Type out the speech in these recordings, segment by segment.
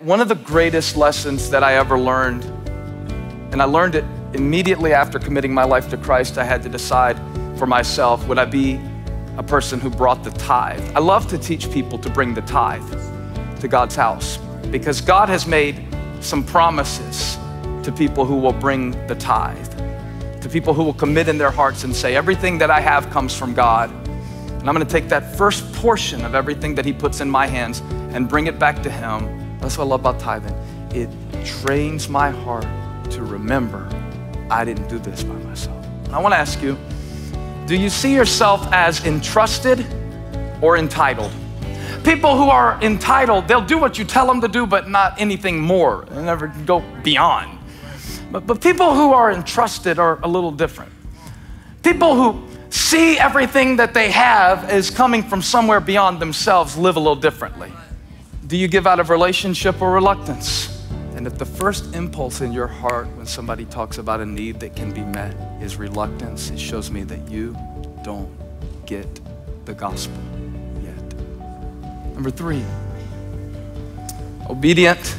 One of the greatest lessons that I ever learned, and I learned it immediately after committing my life to Christ, I had to decide for myself, would I be a person who brought the tithe? I love to teach people to bring the tithe to God's house because God has made some promises to people who will bring the tithe, to people who will commit in their hearts and say, everything that I have comes from God. And I'm gonna take that first portion of everything that He puts in my hands and bring it back to Him. That's what I love about tithing. It trains my heart to remember I didn't do this by myself. And I wanna ask you, do you see yourself as entrusted or entitled? People who are entitled, they'll do what you tell them to do, but not anything more. They never go beyond. But people who are entrusted are a little different. People who see everything that they have as coming from somewhere beyond themselves live a little differently. Do you give out of relationship or reluctance? And if the first impulse in your heart when somebody talks about a need that can be met is reluctance, it shows me that you don't get the gospel yet. Number 3, obedient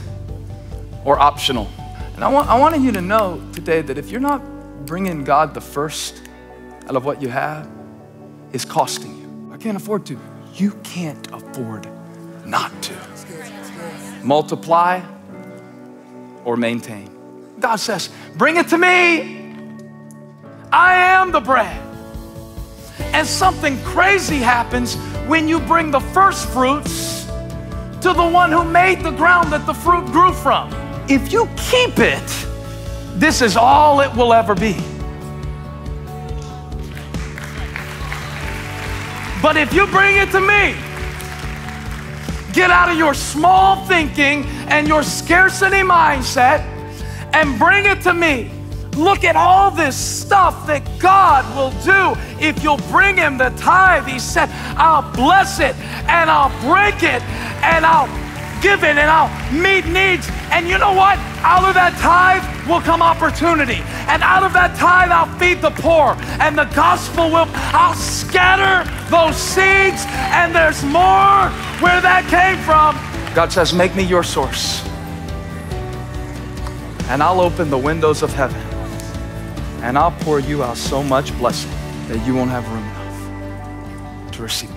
or optional. And I wanted you to know today that if you're not bringing God the first out of what you have, it's costing you. I can't afford to. You can't afford not to. Multiply or maintain. God says, bring it to me. I am the bread. And something crazy happens when you bring the first fruits to the one who made the ground that the fruit grew from. If you keep it, this is all it will ever be. But if you bring it to me, get out of your small thinking and your scarcity mindset and bring it to me. Look at all this stuff that God will do if you'll bring Him the tithe. He said, I'll bless it and I'll break it and I'll give it and I'll meet needs. And you know what? Out of that tithe will come opportunity. And out of that tithe, I'll feed the poor. And the gospel will, I'll scatter those seeds, and there's more where that came from. God says, make me your source. And I'll open the windows of heaven. And I'll pour you out so much blessing that you won't have room enough to receive.